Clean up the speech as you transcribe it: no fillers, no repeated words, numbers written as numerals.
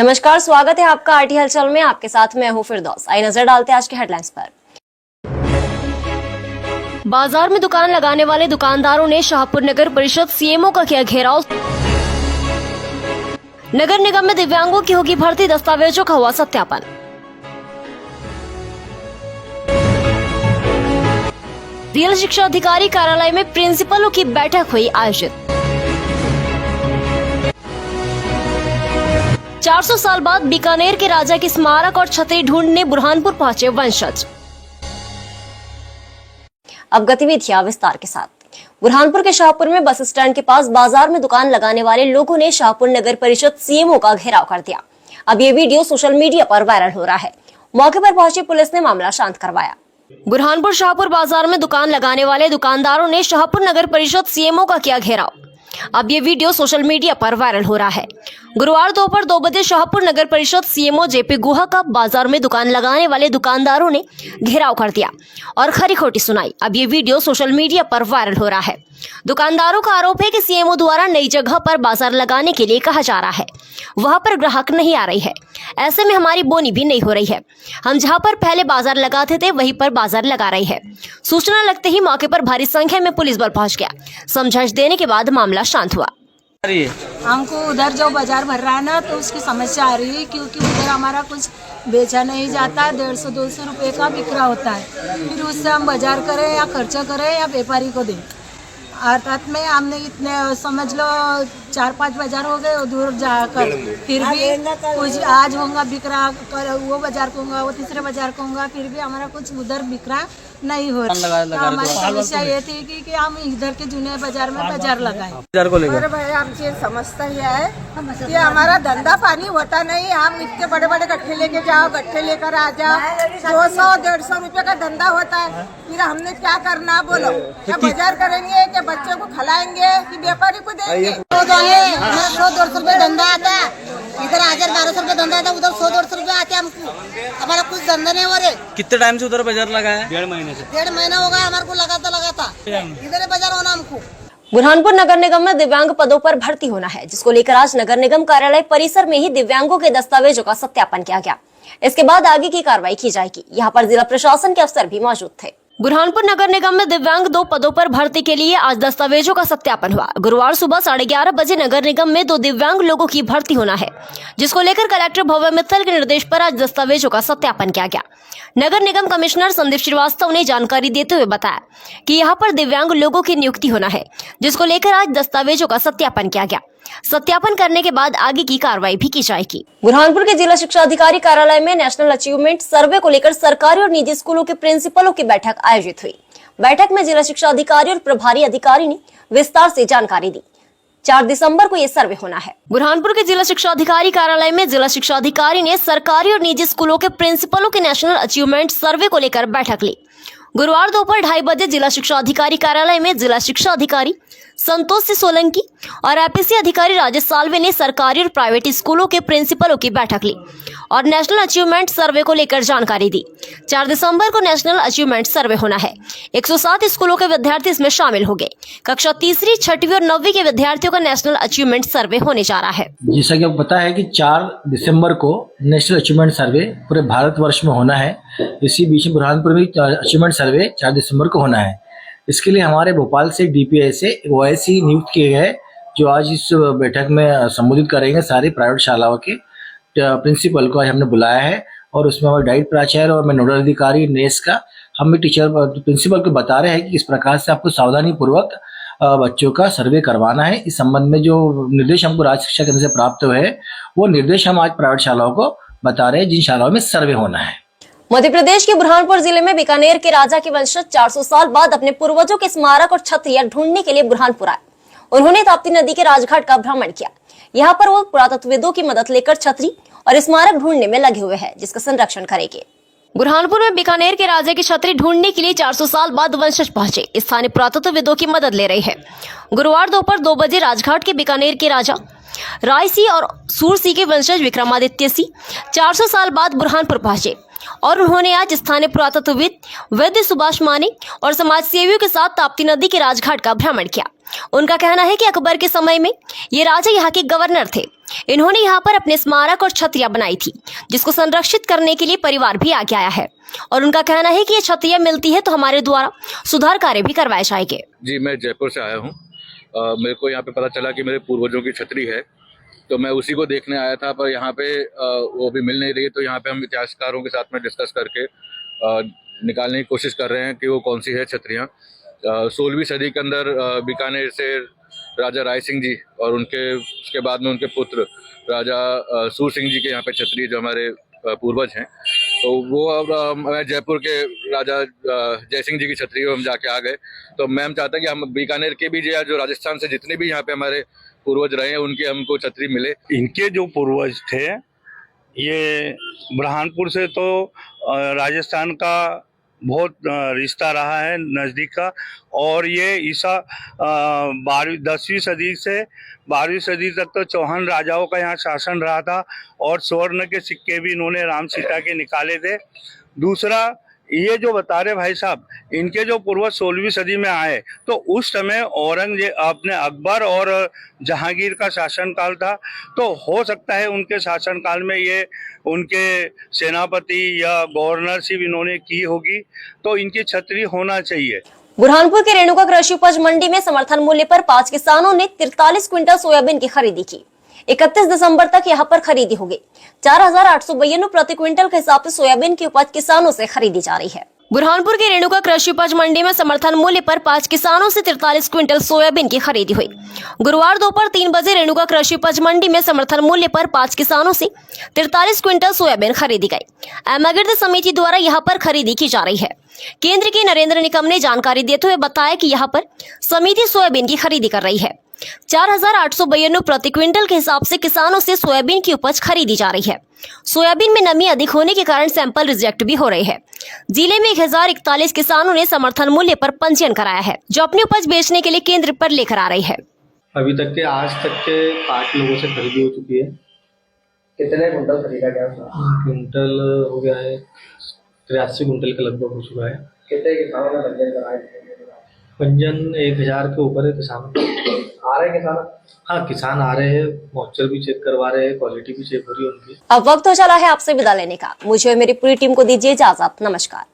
नमस्कार, स्वागत है आपका आरटी हलचल में। आपके साथ मैं हूं फिरदौस। आइए नजर डालते हैं आज के हेडलाइंस पर। बाजार में दुकान लगाने वाले दुकानदारों ने शाहपुर नगर परिषद सीएमओ का किया घेराव। नगर निगम में दिव्यांगों की होगी भर्ती, दस्तावेजों का हुआ सत्यापन। जिला शिक्षा अधिकारी कार्यालय में प्रिंसिपलों की बैठक हुई आयोजित। 400 साल बाद बीकानेर के राजा की स्मारक और छतरी ढूंढने बुरहानपुर पहुंचे वंशज। अब गतिविधियां विस्तार के साथ। बुरहानपुर के शाहपुर में बस स्टैंड के पास बाजार में दुकान लगाने वाले लोगों ने शाहपुर नगर परिषद सीएमओ का घेराव कर दिया। अब ये वीडियो सोशल मीडिया पर वायरल हो रहा है। मौके पर पहुंची पुलिस ने मामला शांत करवाया। बुरहानपुर शाहपुर बाजार में दुकान लगाने वाले दुकानदारों ने शाहपुर नगर परिषद सीएमओ का किया घेराव। अब ये वीडियो सोशल मीडिया पर वायरल हो रहा है। गुरुवार दोपहर 2 बजे शाहपुर नगर परिषद सीएमओ जेपी गुहा का बाजार में दुकान लगाने वाले दुकानदारों ने घेराव कर दिया और खरी खोटी सुनाई। अब ये वीडियो सोशल मीडिया पर वायरल हो रहा है। दुकानदारों का आरोप है कि सीएमओ द्वारा नई जगह पर बाजार लगाने के लिए कहा जा रहा है, वहां पर ग्राहक नहीं आ रही है। ऐसे में हमारी बोनी भी नहीं हो रही है। हम जहां पर पहले बाजार लगाते थे वहीं पर बाजार लगा रही है। सूचना लगते ही मौके पर भारी संख्या में पुलिस बल पहुंच गया। समझाइश देने के बाद मामला शांत हुआ। हमको उधर जो बाजार भर रहा है ना, तो उसकी समस्या आ रही है, क्योंकि उधर हमारा कुछ बेचा नहीं जाता। 150-200 रुपए का बिक्रा होता है। फिर उससे हम बाजार करें या खर्चा करें या व्यापारी को दें। अर्थात में हमने इतने समझ लो 4-5 बाजार हो गए दूर जाकर, फिर भी कुछ आज होगा बिक्रा, वो बाजार कहूँगा, वो तीसरे बाजार कहूँगा, फिर भी हमारा कुछ उधर बिक्रा नहीं हो रहा। तो हमारी समस्या ये थी कि हम इधर के जूने बाजार में बाजार लगाए। अरे भाई, आमची समजता ही है कि हमारा धंधा पानी होता नहीं। हम इतने बड़े बड़े गट्ठे लेके जाओ, गट्ठे लेकर आ जाओ, 200-150 रुपए का धंधा होता है। फिर हमने क्या करना बोलो? क्या बाजार करेंगे, क्या बच्चों को खिलाएंगे, कि व्यापारी को देंगे? 100-150 रुपए धंधा आता है, इधर 1000-1200 रुपए धंधा आता है, उधर 100-150 रुपए आते हैं। हमको हमारा कुछ धंधा नहीं हो रहे। कितने टाइम से उधर बाजार लगा है? 1.5 महीना हो गया हमारे को लगाता इधर बाजार होना हमको। बुरहानपुर नगर निगम में दिव्यांग पदों पर भर्ती होना है, जिसको लेकर आज नगर निगम कार्यालय परिसर में ही दिव्यांगों के दस्तावेजों का सत्यापन किया गया। इसके बाद आगे की कार्रवाई की जाएगी। यहाँ पर जिला प्रशासन के अफसर भी मौजूद थे। बुरहानपुर नगर निगम में दिव्यांग 2 पदों पर भर्ती के लिए आज दस्तावेजों का सत्यापन हुआ। गुरुवार सुबह 11:30 बजे नगर निगम में 2 दिव्यांग लोगों की भर्ती होना है, जिसको लेकर कलेक्टर भव्य मित्तल के निर्देश पर आज दस्तावेजों का सत्यापन किया गया। नगर निगम कमिश्नर संदीप श्रीवास्तव ने जानकारी देते हुए बताया कि यहाँ पर दिव्यांग लोगों की नियुक्ति होना है, जिसको लेकर आज दस्तावेजों का सत्यापन किया गया। सत्यापन करने के बाद आगे की कार्रवाई भी की जाएगी। बुरहानपुर के जिला शिक्षा अधिकारी कार्यालय में नेशनल अचीवमेंट सर्वे को लेकर सरकारी और निजी स्कूलों के प्रिंसिपलों की बैठक आयोजित हुई। बैठक में जिला शिक्षा अधिकारी और प्रभारी अधिकारी ने विस्तार से जानकारी दी। 4 दिसंबर को ये सर्वे होना है। बुरहानपुर के जिला शिक्षा अधिकारी कार्यालय में जिला शिक्षा अधिकारी ने सरकारी और निजी स्कूलों के प्रिंसिपलों के नेशनल अचीवमेंट सर्वे को लेकर बैठक ली। गुरुवार दोपहर 2:30 बजे जिला शिक्षा अधिकारी कार्यालय में जिला शिक्षा अधिकारी संतोष सोलंकी और एपीसी अधिकारी राजेश साल्वे ने सरकारी और प्राइवेट स्कूलों के प्रिंसिपलों की बैठक ली और नेशनल अचीवमेंट सर्वे को लेकर जानकारी दी। 4 दिसंबर को नेशनल अचीवमेंट सर्वे होना है। 107 स्कूलों के विद्यार्थी इसमें शामिल होंगे। कक्षा 3वीं, 6वीं और 9वीं के विद्यार्थियों का नेशनल अचीवमेंट सर्वे होने जा रहा है। जैसा कि आपको पता है कि 4 दिसंबर को नेशनल अचीवमेंट सर्वे पूरे भारतवर्ष में होना है। इसी बीच में बुरहानपुर में अचीवमेंट सर्वे 4 दिसंबर को होना है। इसके लिए हमारे भोपाल से डीपीआई से ओआईसी नियुक्त किए गए, जो आज इस बैठक में संबोधित करेंगे सारी प्राइवेट शालाओं के प्रिंसिपल को आज हमने बुलाया है। और उसमें हमारे डाइट प्राचार्य और मैं नोडल अधिकारी नेस का हम टीचर प्रिंसिपल को बता रहे हैं कि किस प्रकार से आपको सावधानी पूर्वक बच्चों का सर्वे करवाना है। इस संबंध में जो निर्देश हमको राज्य शिक्षा केंद्र से प्राप्त हुए हैं, वो निर्देश हम आज प्राइवेट शालाओं को बता रहे हैं, जिन शालाओं में सर्वे होना है। मध्य प्रदेश के बुरहानपुर जिले में बीकानेर के राजा के वंशज 400 साल बाद अपने पूर्वजों के स्मारक और छतरियां ढूंढने के लिए बुरहानपुर आए। उन्होंने ताप्ती नदी के राजघाट का भ्रमण किया। यहाँ पर वो पुरातत्वविदों की मदद लेकर छतरी और स्मारक ढूंढने में लगे हुए हैं, जिसका संरक्षण करेंगे। बुरहानपुर में बीकानेर के राजा की छतरी ढूंढने के लिए 400 साल बाद वंशज पहुंचे। स्थानीय पुरातत्वविदों की मदद ले रहे हैं। गुरुवार दोपहर 2 बजे राजघाट के बीकानेर के राजा राय सिंह और सूर सिंह के वंशज विक्रमादित्य सिंह 400 साल बाद बुरहानपुर पहुंचे और उन्होंने आज स्थानीय पुरातत्वविद वैद्य सुभाष माने और समाज सेवियों के साथ ताप्ती नदी के राजघाट का भ्रमण किया। उनका कहना है कि अकबर के समय में ये राजा यहाँ के गवर्नर थे। इन्होंने यहाँ पर अपने स्मारक और छतरियां बनाई थी, जिसको संरक्षित करने के लिए परिवार भी आगे आया है। और उनका कहना है कि ये छतरियां मिलती है तो हमारे द्वारा सुधार कार्य भी करवाए जाएंगे। जी, मैं जयपुर से आया हूँ। मेरे को यहाँ पे पता चला कि मेरे पूर्वजों की छतरी है, तो मैं उसी को देखने आया था, पर यहाँ पे वो भी मिल नहीं रही। तो यहाँ पे हम इतिहासकारों के साथ में डिस्कस करके निकालने की कोशिश कर रहे हैं कि वो कौन सी है छतरियाँ। 16वीं सदी के अंदर बीकानेर से राजा राय सिंह जी और उसके बाद में उनके पुत्र राजा सूर सिंह जी के यहाँ पे छतरी, जो हमारे पूर्वज हैं, तो वो अब जयपुर के राजा जय सिंह जी की छतरी हम जाके आ गए। तो मैं चाहता कि हम बीकानेर के भी जो राजस्थान से जितने भी यहाँ पे हमारे पूर्वज रहे हैं उनके हमको छतरी मिले। इनके जो पूर्वज थे ये बुरहानपुर से तो राजस्थान का बहुत रिश्ता रहा है नज़दीक का, और ये ईसा 10वीं सदी से 12वीं सदी तक तो चौहान राजाओं का यहाँ शासन रहा था, और स्वर्ण के सिक्के भी इन्होंने राम सीता के निकाले थे। दूसरा, ये जो बता रहे भाई साहब, इनके जो पूर्वज 16वीं सदी में आए तो उस समय औरंगजेब अपने अकबर और जहांगीर का शासनकाल था, तो हो सकता है उनके शासनकाल में ये उनके सेनापति या गवर्नरशिप इन्होंने की होगी, तो इनकी छतरी होना चाहिए। बुरहानपुर के रेणुका कृषि उपज मंडी में समर्थन मूल्य पर 5 किसानों ने 43 क्विंटल सोयाबीन की खरीदी की। 31 दिसंबर तक यहां पर खरीदी होगी। 4,892 प्रति क्विंटल के हिसाब से सोयाबीन की उपज किसानों से खरीदी जा रही है। बुरहानपुर के रेणुका कृषि उपज मंडी में समर्थन मूल्य पर 5 किसानों से 43 क्विंटल सोयाबीन की खरीदी हुई। गुरुवार दोपहर 3 बजे रेणुका कृषि उपज मंडी में समर्थन मूल्य पर 5 किसानों से 43 क्विंटल सोयाबीन खरीदी गई। एमागिर्द समिति द्वारा यहां पर खरीदी की जा रही है। केंद्र के नरेंद्र निकम ने जानकारी देते हुए बताया कि यहां पर समिति सोयाबीन की खरीदी कर रही है। 4,892 प्रति क्विंटल के हिसाब से किसानों से सोयाबीन की उपज खरीदी जा रही है। सोयाबीन में नमी अधिक होने के कारण सैंपल रिजेक्ट भी हो रहे हैं। जिले में 1041 किसानों ने समर्थन मूल्य पर पंजीयन कराया है, जो अपनी उपज बेचने के लिए केंद्र पर लेकर आ रही है। अभी तक के आज तक के 5 लोगों से खरीदी हो चुकी है। कितने कुंटल खरीदा गया? कुंटल हो गया है 83 कुंटल के लगभग हो चुका है। कितने किसानों ने पंजीयन कराया? पंजीयन 1000 के ऊपर है किसान। आ रहे किसान? हाँ, किसान आ रहे हैं, मॉइस्चर भी चेक करवा रहे हैं, क्वालिटी भी चेक हो रही है उनकी। अब वक्त हो चला है आपसे विदा लेने का। मुझे और मेरी पूरी टीम को दीजिए इजाजत। नमस्कार।